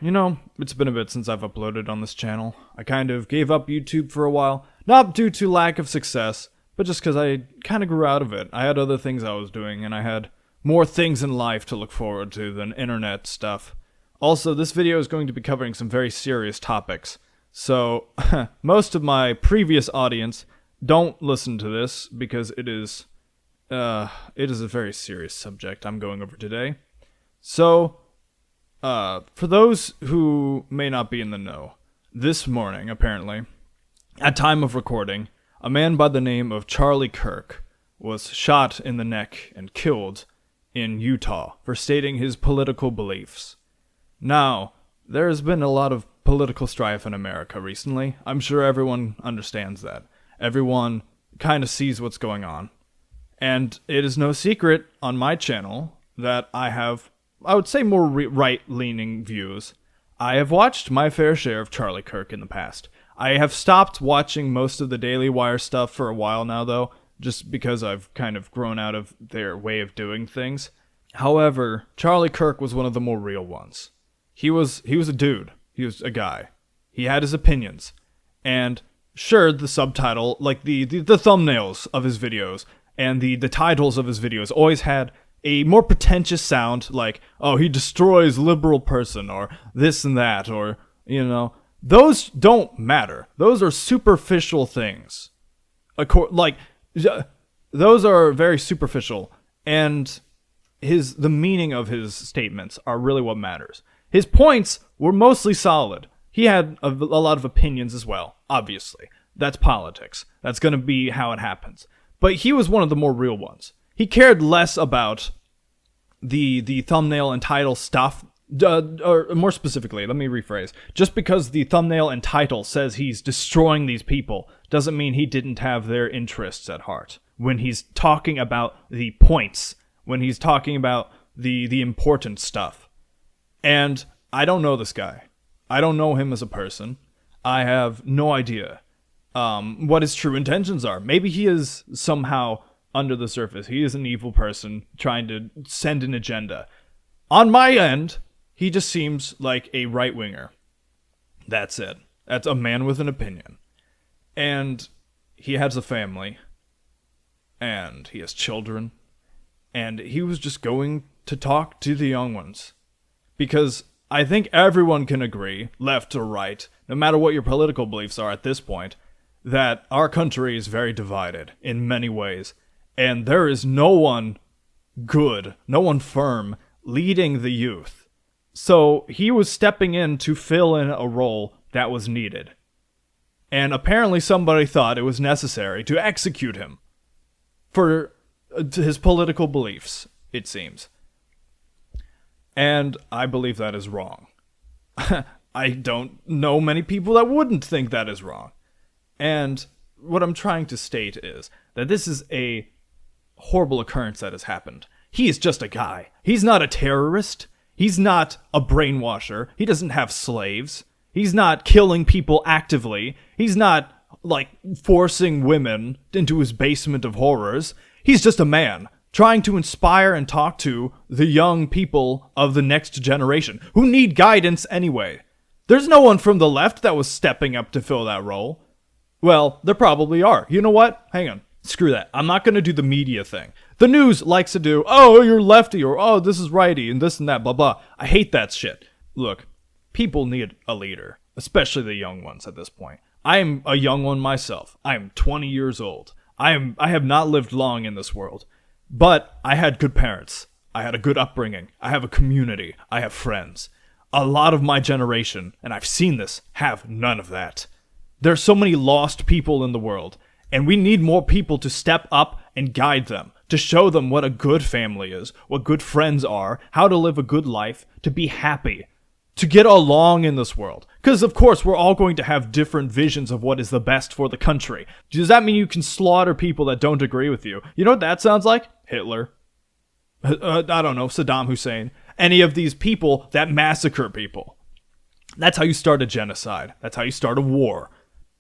It's been a bit since I've uploaded on this channel. I kind of gave up YouTube for a while, not due to lack of success, but just because I kind of grew out of it. I had other things I was doing, and I had more things in life to look forward to than internet stuff. Also, this video is going to be covering some very serious topics, so most of my previous audience don't listen to this because it is a very serious subject I'm going over today. So, for those who may not be in the know, this morning, apparently, at time of recording, a man by the name of Charlie Kirk was shot in the neck and killed in Utah for stating his political beliefs. Now, there has been a lot of political strife in America recently. I'm sure everyone understands that. Everyone kind of sees what's going on. And it is no secret on my channel that I have, I would say, more right-leaning views. I have watched my fair share of Charlie Kirk in the past. I have stopped watching most of the Daily Wire stuff for a while now, though, just because I've kind of grown out of their way of doing things. However, Charlie Kirk was one of the more real ones. He was a dude. He was a guy. He had his opinions. And sure, the subtitle, like the thumbnails of his videos and the titles of his videos always had a more pretentious sound, like, oh, he destroys liberal person, or this and that, or, those don't matter. Those are superficial things. Those are very superficial, and the meaning of his statements are really what matters. His points were mostly solid. He had a lot of opinions as well, obviously. That's politics. That's going to be how it happens. But he was one of the more real ones. He cared less about the thumbnail and title stuff, or more specifically, let me rephrase. Just because the thumbnail and title says he's destroying these people doesn't mean he didn't have their interests at heart. When he's talking about the points, when he's talking about the important stuff. And I don't know this guy. I don't know him as a person. I have no idea what his true intentions are. Maybe he is somehow under the surface. He is an evil person trying to send an agenda. On my end, he just seems like a right-winger. That's it. That's a man with an opinion. And he has a family. And he has children. And he was just going to talk to the young ones. Because I think everyone can agree, left or right, no matter what your political beliefs are at this point, that our country is very divided in many ways. And there is no one good, no one firm, leading the youth. So he was stepping in to fill in a role that was needed. And apparently somebody thought it was necessary to execute him for his political beliefs, it seems. And I believe that is wrong. I don't know many people that wouldn't think that is wrong. And what I'm trying to state is that this is a horrible occurrence that has happened. He is just a guy. He's not a terrorist. He's not a brainwasher. He doesn't have slaves. He's not killing people actively. He's not, forcing women into his basement of horrors. He's just a man trying to inspire and talk to the young people of the next generation who need guidance anyway. There's no one from the left that was stepping up to fill that role. Well, there probably are. You know what? Hang on. Screw that. I'm not going to do the media thing. The news likes to do, oh, you're lefty, or oh, this is righty, and this and that, blah, blah. I hate that shit. Look, people need a leader, especially the young ones at this point. I am a young one myself. I am 20 years old. I have not lived long in this world. But I had good parents. I had a good upbringing. I have a community. I have friends. A lot of my generation, and I've seen this, have none of that. There's so many lost people in the world, and we need more people to step up and guide them, to show them what a good family is, what good friends are, how to live a good life, to be happy, to get along in this world. Because, of course, we're all going to have different visions of what is the best for the country. Does that mean you can slaughter people that don't agree with you? You know what that sounds like? Hitler. I don't know, Saddam Hussein. Any of these people that massacre people. That's how you start a genocide. That's how you start a war.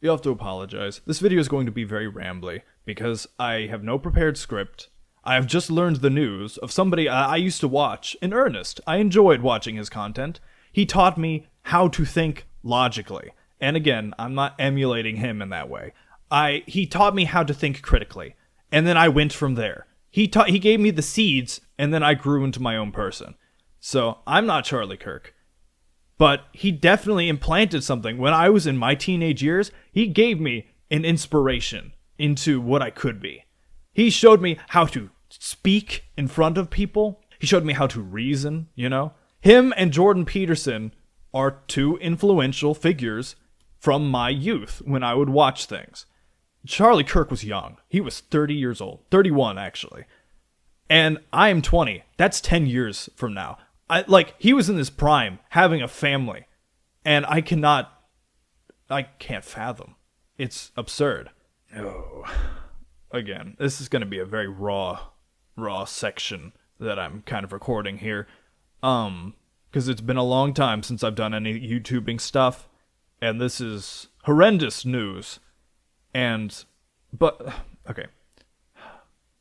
You have to apologize. This video is going to be very rambly, because I have no prepared script. I have just learned the news of somebody I used to watch in earnest. I enjoyed watching his content. He taught me how to think logically. And again, I'm not emulating him in that way. He taught me how to think critically. And then I went from there. He gave me the seeds, and then I grew into my own person. So I'm not Charlie Kirk. But he definitely implanted something. When I was in my teenage years, he gave me an inspiration into what I could be. He showed me how to speak in front of people. He showed me how to reason, you know? Him and Jordan Peterson are two influential figures from my youth when I would watch things. Charlie Kirk was young. He was 30 years old. 31, actually. And I am 20. That's 10 years from now. He was in his prime, having a family. And I can't fathom. It's absurd. Oh. Again, this is going to be a very raw section that I'm kind of recording here. Because it's been a long time since I've done any YouTubing stuff. And this is horrendous news. Okay.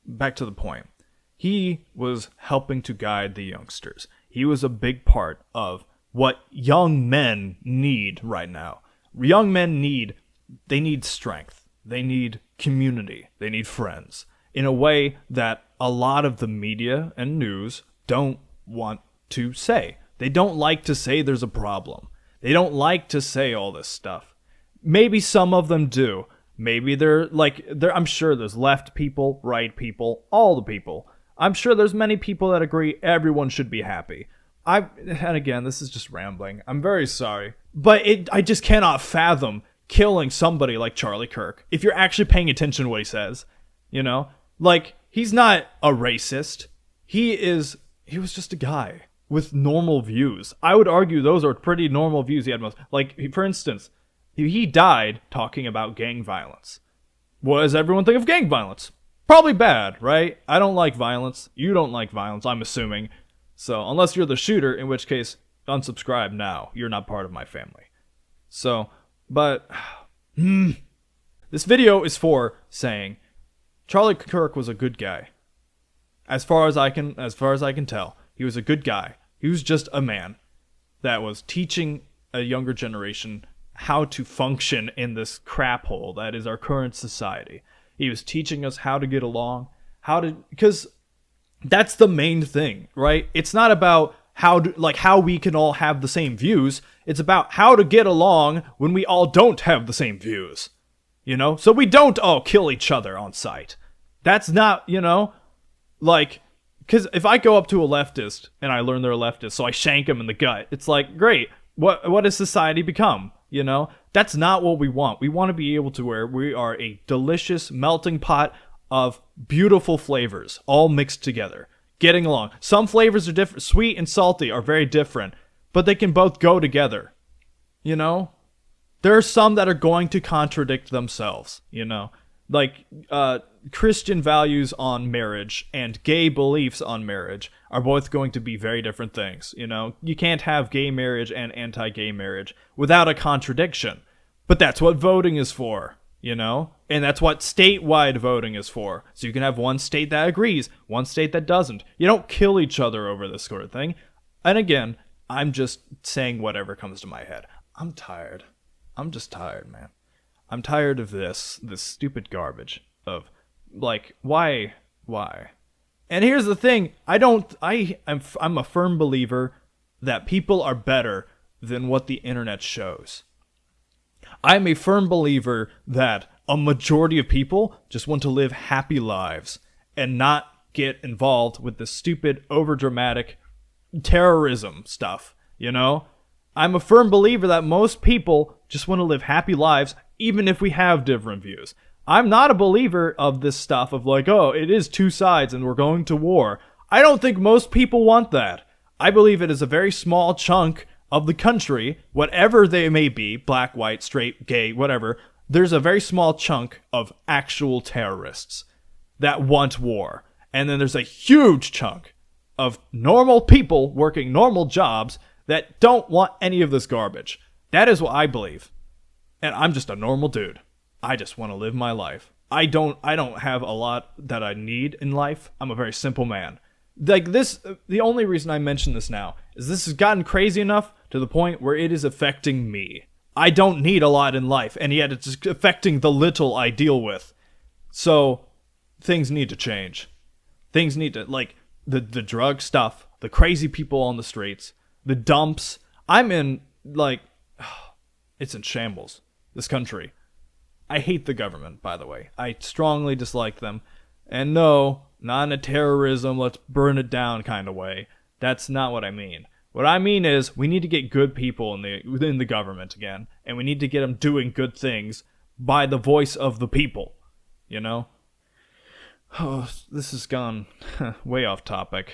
Back to the point. He was helping to guide the youngsters. He was a big part of what young men need right now. Young men need strength. They need community. They need friends. In a way that a lot of the media and news don't want to say. They don't like to say there's a problem. They don't like to say all this stuff. Maybe some of them do. Maybe I'm sure there's left people, right people, all the people. I'm sure there's many people that agree everyone should be happy. And again, this is just rambling. I'm very sorry. But I just cannot fathom killing somebody like Charlie Kirk. If you're actually paying attention to what he says, you know? He's not a racist. He was just a guy with normal views. I would argue those are pretty normal views he had most. For instance, he died talking about gang violence. What does everyone think of gang violence? Probably bad, right? I don't like violence. You don't like violence, I'm assuming. So, unless you're the shooter, in which case, unsubscribe now. You're not part of my family. So, but this video is for saying Charlie Kirk was a good guy. As far as I can tell, he was a good guy. He was just a man that was teaching a younger generation how to function in this crap hole that is our current society. He was teaching us how to get along, because that's the main thing, right? It's not about how we can all have the same views. It's about how to get along when we all don't have the same views, you know? So we don't all kill each other on sight. That's not, because if I go up to a leftist and I learn they're a leftist, so I shank them in the gut, it's like, great, what has society become? You know, that's not what we want. We want to be able to where we are a delicious melting pot of beautiful flavors all mixed together, getting along. Some flavors are different. Sweet and salty are very different, but they can both go together. You know, there are some that are going to contradict themselves, you know, Christian values on marriage and gay beliefs on marriage are both going to be very different things. You know, you can't have gay marriage and anti-gay marriage without a contradiction. But that's what voting is for, you know? And that's what statewide voting is for. So you can have one state that agrees, one state that doesn't. You don't kill each other over this sort of thing. And again, I'm just saying whatever comes to my head. I'm tired. I'm just tired, man. I'm tired of this stupid garbage of why? And here's the thing, I'm a firm believer that people are better than what the internet shows. I'm a firm believer that a majority of people just want to live happy lives and not get involved with the stupid, overdramatic terrorism stuff, you know? I'm a firm believer that most people just want to live happy lives, even if we have different views. I'm not a believer of this stuff of it is two sides and we're going to war. I don't think most people want that. I believe it is a very small chunk of the country, whatever they may be, black, white, straight, gay, whatever, there's a very small chunk of actual terrorists that want war. And then there's a huge chunk of normal people working normal jobs that don't want any of this garbage. That is what I believe. And I'm just a normal dude. I just want to live my life. I don't have a lot that I need in life. I'm a very simple man. The only reason I mention this now is this has gotten crazy enough to the point where it is affecting me. I don't need a lot in life, and yet it's affecting the little I deal with. So, things need to change. Things need to, like, the drug stuff, the crazy people on the streets, the dumps. I'm in, like, it's in shambles, this country. I hate the government, by the way. I strongly dislike them. And no, not in a terrorism, let's burn it down kind of way. That's not what I mean. What I mean is, we need to get good people in the government again, and we need to get them doing good things by the voice of the people, you know? Oh, this has gone way off topic.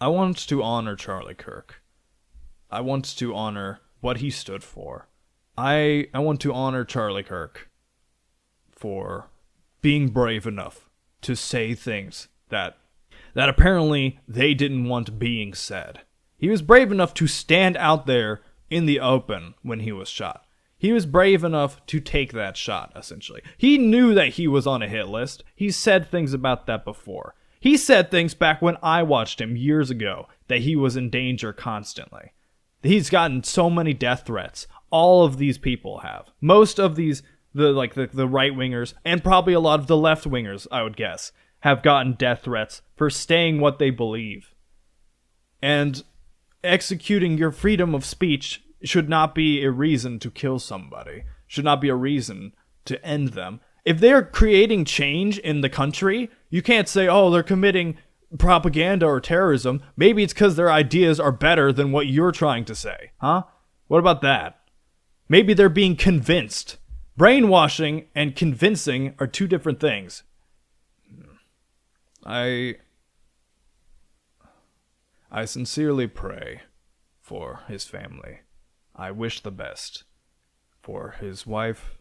I want to honor Charlie Kirk. I want to honor what he stood for. I want to honor Charlie Kirk for being brave enough to say things that apparently they didn't want being said. He was brave enough to stand out there in the open when he was shot. He was brave enough to take that shot, essentially. He knew that he was on a hit list. He said things about that before. He said things back when I watched him years ago that he was in danger constantly. He's gotten so many death threats. All of these people have. Most of these, the right-wingers, and probably a lot of the left-wingers, I would guess, have gotten death threats for saying what they believe. And executing your freedom of speech should not be a reason to kill somebody. Should not be a reason to end them. If they're creating change in the country, you can't say, oh, they're committing propaganda or terrorism. Maybe it's because their ideas are better than what you're trying to say. Huh? What about that? Maybe they're being convinced. Brainwashing and convincing are two different things. I sincerely pray for his family. I wish the best for his wife.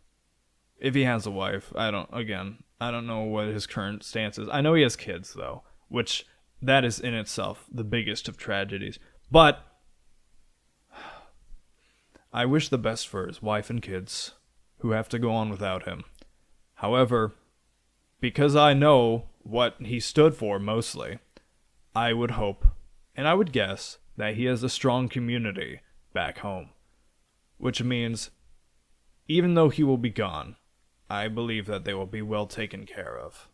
If he has a wife, I don't know what his current stance is. I know he has kids, though, which that is in itself the biggest of tragedies. But I wish the best for his wife and kids, who have to go on without him. However, because I know what he stood for mostly, I would hope, and I would guess, that he has a strong community back home. Which means, even though he will be gone, I believe that they will be well taken care of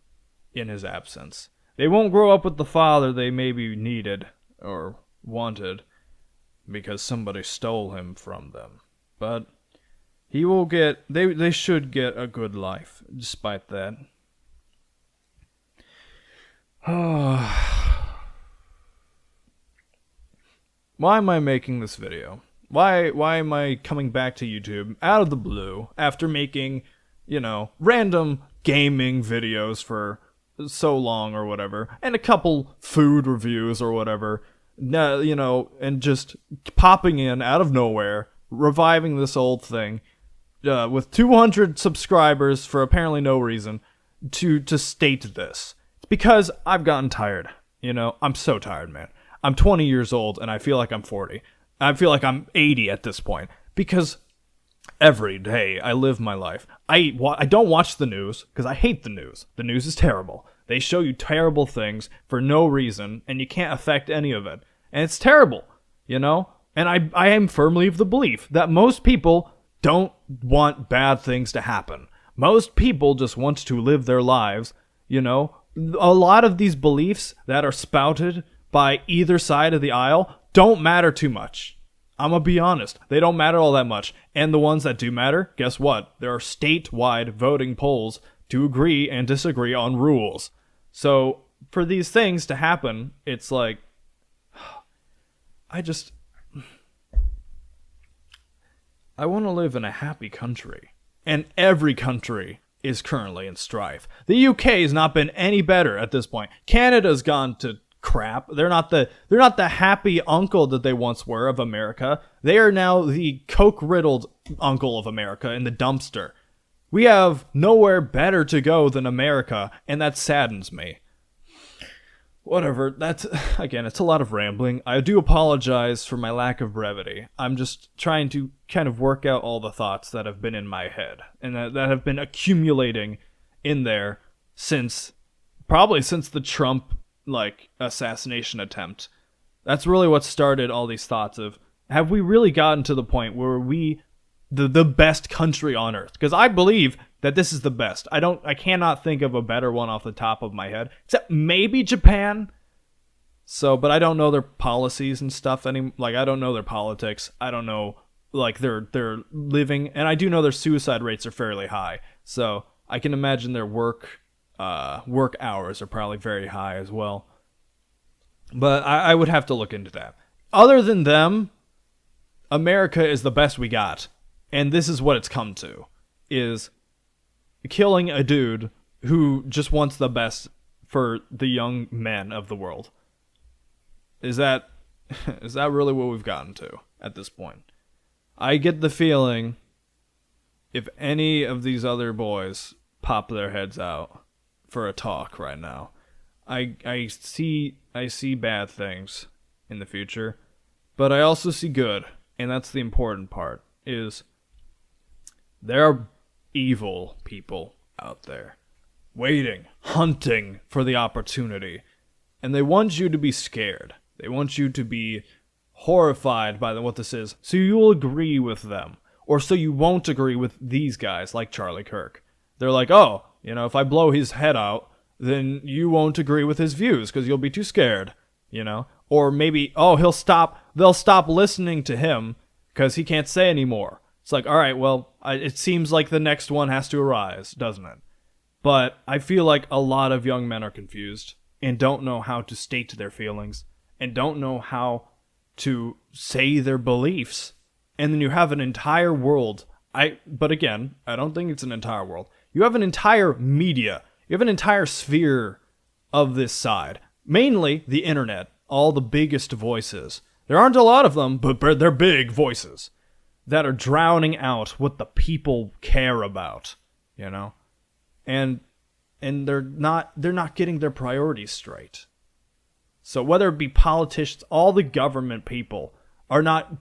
in his absence. They won't grow up with the father they maybe needed or wanted because somebody stole him from them. But he will get, they should get a good life despite that. Why am I making this video? Why am I coming back to YouTube out of the blue after making, random gaming videos for so long or whatever, and a couple food reviews or whatever, and just popping in out of nowhere, reviving this old thing, with 200 subscribers for apparently no reason, to state this. It's because I've gotten tired, I'm so tired, man. I'm 20 years old, and I feel like I'm 40. I feel like I'm 80 at this point, because every day I live my life. I don't watch the news, because I hate the news. The news is terrible. They show you terrible things for no reason, and you can't affect any of it. And it's terrible, And I am firmly of the belief that most people don't want bad things to happen. Most people just want to live their lives, A lot of these beliefs that are spouted by either side of the aisle don't matter too much. I'm gonna be honest. They don't matter all that much. And the ones that do matter, guess what? There are statewide voting polls to agree and disagree on rules. So, for these things to happen, it's like, I want to live in a happy country. And every country is currently in strife. The UK has not been any better at this point. Canada's gone to crap. They're not the happy uncle that they once were of America. They are now the coke-riddled uncle of America in the dumpster. We have nowhere better to go than America, and that saddens me. Whatever, that's, again, it's a lot of rambling. I do apologize for my lack of brevity. I'm just trying to kind of work out all the thoughts that have been in my head, and that have been accumulating in there probably since the Trump, assassination attempt. That's really what started all these thoughts of, have we really gotten to the point where we the best country on earth? Because I believe that this is the best. I cannot think of a better one off the top of my head, except maybe Japan. So, but I don't know their policies and stuff like I don't know their politics. I don't know like their living, and I do know their suicide rates are fairly high. So, I can imagine their work hours are probably very high as well. But I would have to look into that. Other than them, America is the best we got. And this is what it's come to, is killing a dude who just wants the best for the young men of the world. Is that really what we've gotten to at this point? I get the feeling if any of these other boys pop their heads out for a talk right now, I see bad things in the future, but I also see good, and that's the important part, is there are evil people out there waiting, hunting for the opportunity, and they want you to be scared. They want you to be horrified by what this is, so you will agree with them, or so you won't agree with these guys like Charlie Kirk. They're like, oh, if I blow his head out, then you won't agree with his views because you'll be too scared, Or maybe, oh, they'll stop listening to him because he can't say anymore. It's like, all right, well, it seems like the next one has to arise, doesn't it? But I feel like a lot of young men are confused and don't know how to state their feelings and don't know how to say their beliefs. And then you have an entire world. But again, I don't think it's an entire world. You have an entire media. You have an entire sphere of this side. Mainly the internet. All the biggest voices. There aren't a lot of them, but they're big voices that are drowning out what the people care about, and they're not getting their priorities straight. So whether it be politicians, all the government people are not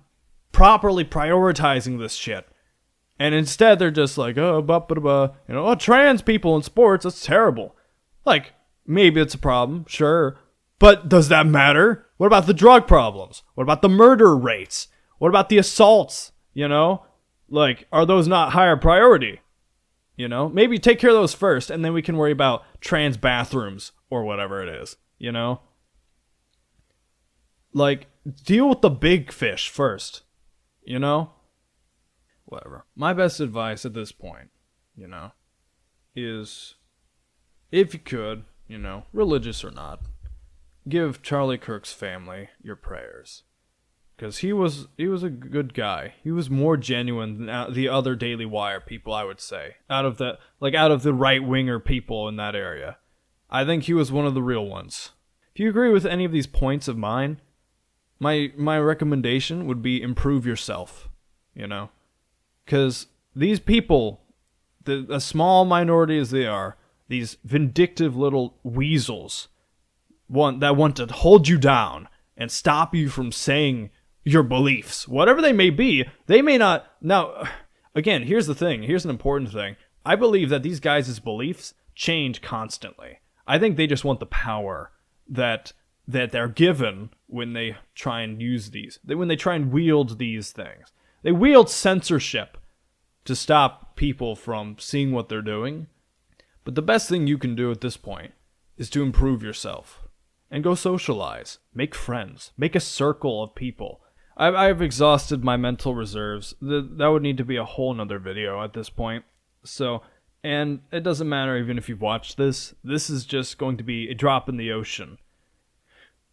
properly prioritizing this shit, and instead they're just like, oh, trans people in sports, that's terrible. Like, maybe it's a problem, sure, but does that matter? What about the drug problems? What about the murder rates? What about the assaults? Like, are those not higher priority? Maybe take care of those first, and then we can worry about trans bathrooms or whatever it is, Like, deal with the big fish first, Whatever. My best advice at this point, is, if you could, religious or not, give Charlie Kirk's family your prayers. Because he was a good guy. He was more genuine than the other Daily Wire people, I would say. Out of the right-winger people in that area. I think he was one of the real ones. If you agree with any of these points of mine, my recommendation would be improve yourself. Because these people, a small minority as they are, these vindictive little weasels that want to hold you down and stop you from saying your beliefs, whatever they may be. They may not. Now, again, here's the thing. Here's an important thing. I believe that these guys' beliefs change constantly. I think they just want the power that they're given when they try and use these. When they try and wield these things. They wield censorship to stop people from seeing what they're doing. But the best thing you can do at this point is to improve yourself. And go socialize. Make friends. Make a circle of people. I've exhausted my mental reserves. That would need to be a whole nother video at this point. So, and it doesn't matter even if you've watched this. This is just going to be a drop in the ocean.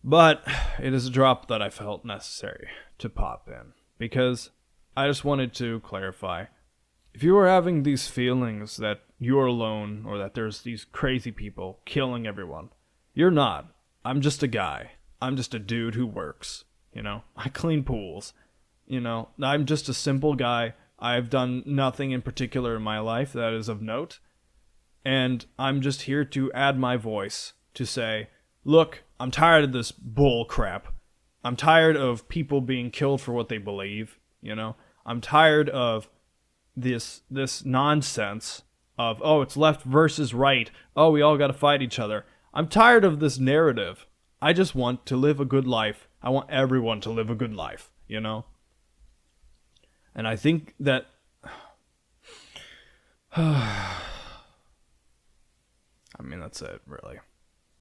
But it is a drop that I felt necessary to pop in. Because I just wanted to clarify. If you are having these feelings that you're alone or that there's these crazy people killing everyone, you're not. I'm just a guy. I'm just a dude who works. I clean pools. I'm just a simple guy. I've done nothing in particular in my life that is of note. And I'm just here to add my voice to say, look, I'm tired of this bull crap. I'm tired of people being killed for what they believe. I'm tired of this nonsense of, oh, it's left versus right. Oh, we all got to fight each other. I'm tired of this narrative I just want to live a good life. I want everyone to live a good life, you know? And I think that I mean, that's it, really.